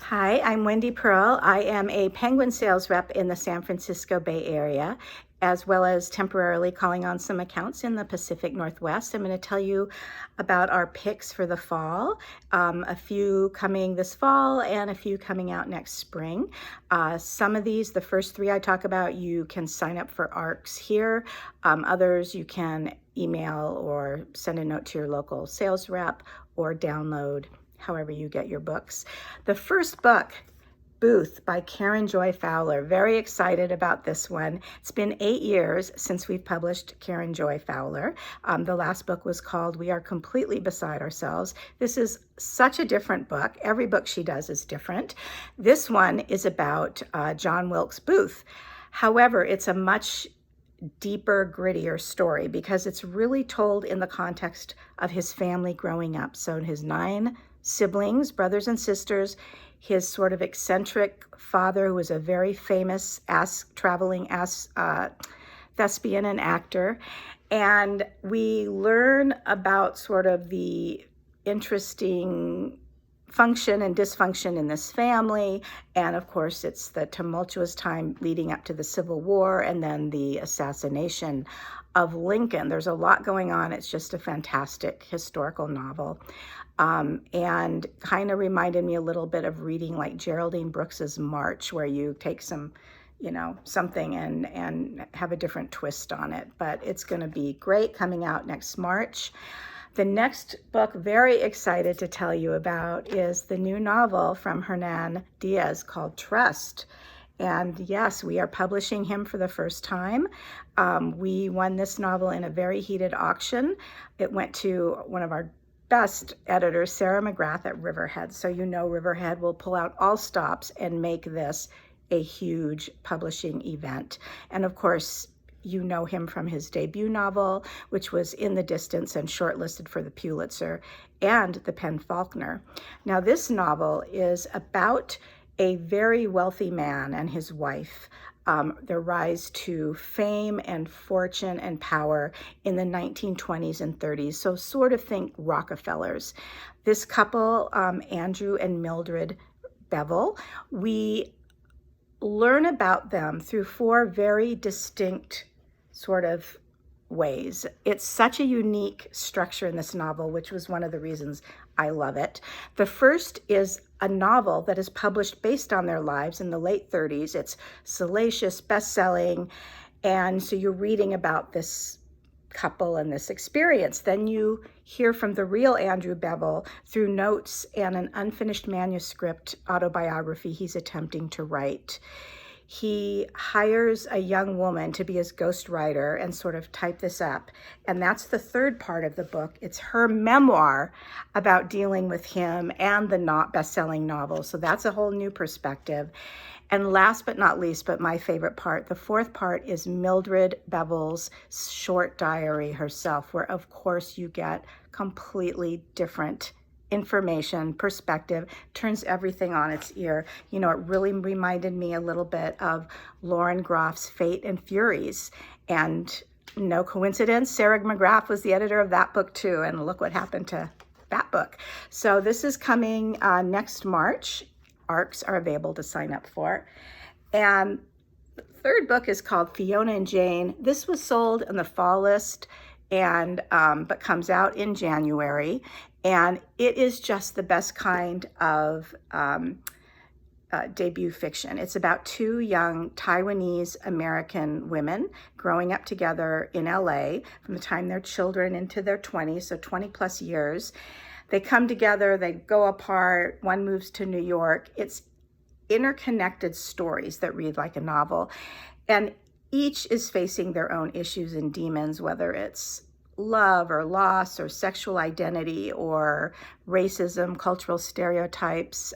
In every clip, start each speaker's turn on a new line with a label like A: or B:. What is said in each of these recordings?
A: Hi, I'm Wendy Pearl. I am a Penguin sales rep in the San Francisco Bay Area, as well as temporarily calling on some accounts in the Pacific Northwest. I'm going to tell you about our picks for the fall, a few coming this fall and a few coming out next spring. Some of these, the first three I talk about, you can sign up for ARCs here. Others you can email or send a note to your local sales rep or download however you get your books. The first book, Booth by Karen Joy Fowler. Very excited about this one. It's been 8 years since we've published Karen Joy Fowler. The last book was called We Are Completely Beside Ourselves. This is such a different book. Every book she does is different. This one is about John Wilkes Booth. However, it's a much deeper, grittier story because it's really told in the context of his family growing up. So his 9 siblings, brothers and sisters, his sort of eccentric father, who was a very famous traveling thespian and actor. And we learn about sort of the interesting function and dysfunction in this family. And of course, it's the tumultuous time leading up to the Civil War and then the assassination of Lincoln. There's a lot going on. It's just a fantastic historical novel. And kind of reminded me a little bit of reading like Geraldine Brooks's March, where you take some, something and have a different twist on it. But it's going to be great, coming out next March. The next book, very excited to tell you about, is the new novel from Hernan Diaz called Trust. And yes, we are publishing him for the first time. We won this novel in a very heated auction. It went to one of our best editors, Sarah McGrath at Riverhead. So Riverhead will pull out all stops and make this a huge publishing event. And of course, you know him from his debut novel, which was In the Distance and shortlisted for the Pulitzer and the PEN/Faulkner. Now, this novel is about a very wealthy man and his wife, their rise to fame and fortune and power in the 1920s and 30s. So sort of think Rockefellers. This couple, Andrew and Mildred Bevel, we learn about them through 4 very distinct sort of ways. It's such a unique structure in this novel, which was one of the reasons I love it. The first is a novel that is published based on their lives in the late 30s. It's salacious, best-selling, and so you're reading about this couple and this experience. Then you hear from the real Andrew Bevel through notes and an unfinished manuscript autobiography he's attempting to write. He hires a young woman to be his ghostwriter and sort of type this up. And that's the third part of the book. It's her memoir about dealing with him and the not best-selling novel. So that's a whole new perspective. And last but not least, but my favorite part, the fourth part is Mildred Bevel's short diary herself, where of course you get completely different information, perspective, turns everything on its ear. It really reminded me a little bit of Lauren Groff's Fate and Furies. And no coincidence, Sarah McGrath was the editor of that book too. And look what happened to that book. So this is coming next March. ARCs are available to sign up for. And the third book is called Fiona and Jane. This was sold on the fall list and but comes out in January. And it is just the best kind of debut fiction. It's about 2 young Taiwanese American women growing up together in LA from the time they're children into their 20s, so 20 plus years. They come together, they go apart, one moves to New York. It's interconnected stories that read like a novel. And each is facing their own issues and demons, whether it's love or loss or sexual identity or racism, cultural stereotypes,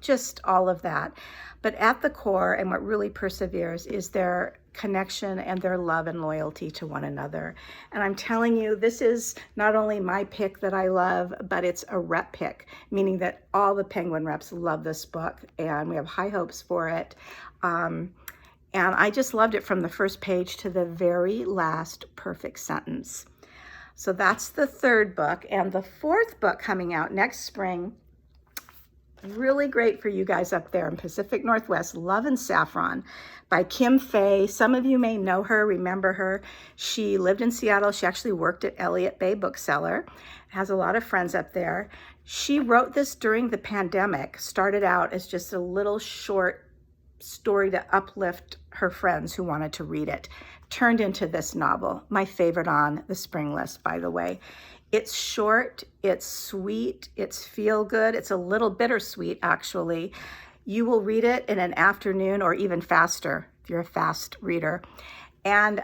A: just all of that. But at the core, and what really perseveres, is their connection and their love and loyalty to one another. And I'm telling you, this is not only my pick that I love, but it's a rep pick, meaning that all the Penguin reps love this book and we have high hopes for it. And I just loved it from the first page to the very last perfect sentence. So that's the third book. And the fourth book coming out next spring really great for you guys up there in Pacific Northwest, Love and Saffron by Kim Fay. Some of you may know her, remember her. She lived in Seattle. She actually worked at Elliott Bay Bookseller, has a lot of friends up there. She wrote this during the pandemic, started out as just a little short story to uplift her friends who wanted to read it. Turned into this novel, my favorite on the spring list, by the way. It's short, it's sweet, it's feel good, it's a little bittersweet actually. You will read it in an afternoon or even faster if you're a fast reader. And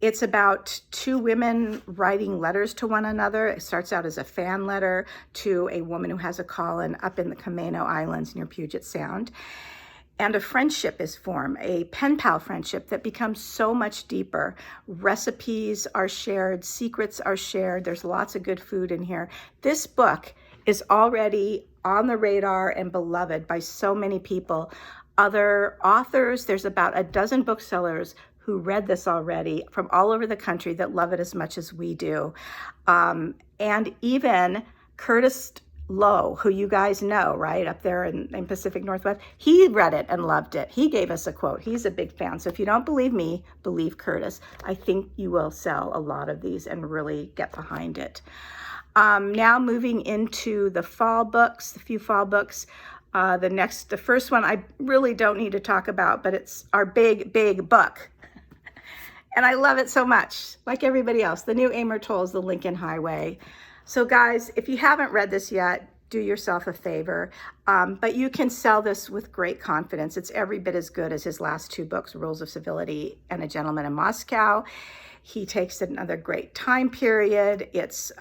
A: it's about two women writing letters to one another. It starts out as a fan letter to a woman who has a call-in up in the Camano Islands near Puget Sound. And a friendship is formed, a pen pal friendship that becomes so much deeper. Recipes are shared, secrets are shared. There's lots of good food in here. This book is already on the radar and beloved by so many people. Other authors, there's about a dozen booksellers who read this already from all over the country that love it as much as we do. And even Curtis Lowe, who you guys know, right, up there in Pacific Northwest, he read it and loved it. He gave us a quote. He's a big fan. So if you don't believe me, believe Curtis. I think you will sell a lot of these and really get behind it. Now moving into the fall books, the few fall books. The first one I really don't need to talk about, but it's our big book. And I love it so much, like everybody else. The new Amor Towles, The Lincoln Highway. So guys, if you haven't read this yet, do yourself a favor, but you can sell this with great confidence. It's every bit as good as his last two books, Rules of Civility and A Gentleman in Moscow. He takes another great time period. It's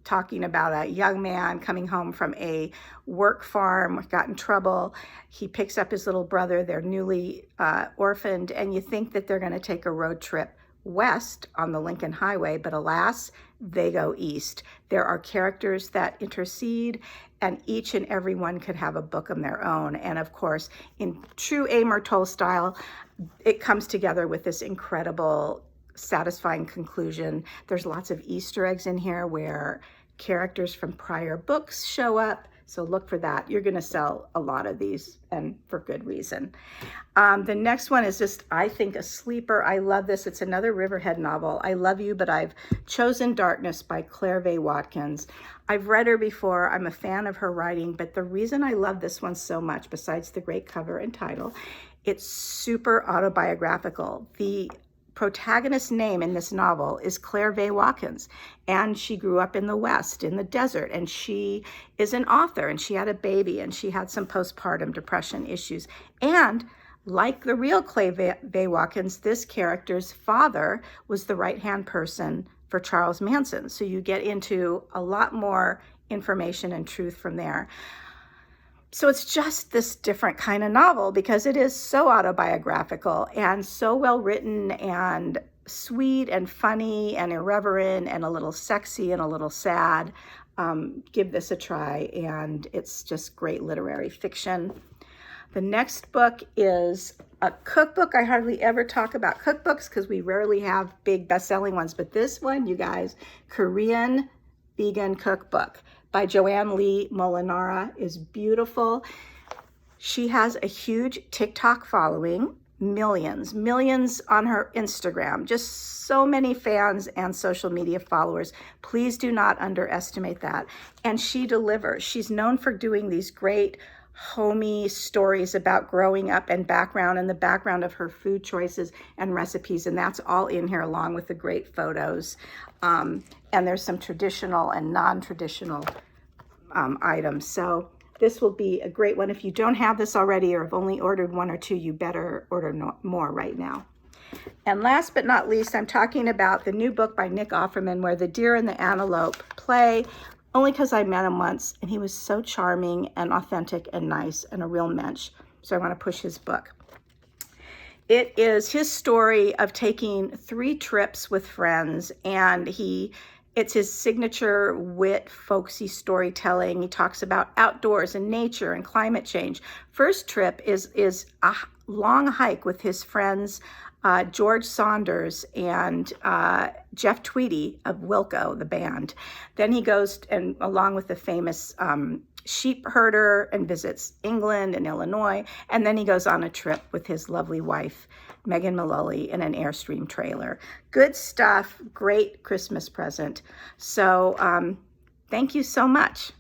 A: talking about a young man coming home from a work farm, got in trouble. He picks up his little brother, they're newly orphaned, and you think that they're gonna take a road trip west on the Lincoln Highway, but alas, they go east. There are characters that intercede, and each and every one could have a book of their own. And of course, in true Amor Towles style, it comes together with this incredible, satisfying conclusion. There's lots of Easter eggs in here where characters from prior books show up. So look for that. You're going to sell a lot of these, and for good reason. The next one is just, I think, a sleeper. I love this. It's another Riverhead novel. I Love You, But I've Chosen Darkness by Claire Vaye Watkins. I've read her before. I'm a fan of her writing, but the reason I love this one so much, besides the great cover and title, it's super autobiographical. The protagonist's name in this novel is Claire Vaye Watkins, and she grew up in the West, in the desert, and she is an author, and she had a baby, and she had some postpartum depression issues. And like the real Claire Vaye Watkins, this character's father was the right-hand person for Charles Manson. So you get into a lot more information and truth from there. So it's just this different kind of novel because it is so autobiographical and so well written and sweet and funny and irreverent and a little sexy and a little sad. Give this a try, and it's just great literary fiction. The next book is a cookbook. I hardly ever talk about cookbooks because we rarely have big best-selling ones, but this one, you guys, Korean Vegan Cookbook by Joanne Lee Molinara is beautiful. She has a huge TikTok following, millions on her Instagram, just so many fans and social media followers. Please do not underestimate that. And she delivers. She's known for doing these great homey stories about growing up and background and the background of her food choices and recipes, and that's all in here along with the great photos. And there's some traditional and non-traditional items. So this will be a great one. If you don't have this already or have only ordered one or two, you better order more right now. And last but not least, I'm talking about the new book by Nick Offerman, Where the Deer and the Antelope Play, only because I met him once and he was so charming and authentic and nice and a real mensch. So I want to push his book. It is his story of taking 3 trips with friends, and it's his signature wit, folksy storytelling. He talks about outdoors and nature and climate change. First trip is a long hike with his friends, George Saunders and Jeff Tweedy of Wilco, the band. Then he goes, and along with the famous sheep herder and visits England and Illinois. And then he goes on a trip with his lovely wife, Megan Mullally, in an Airstream trailer. Good stuff. Great Christmas present. So thank you so much.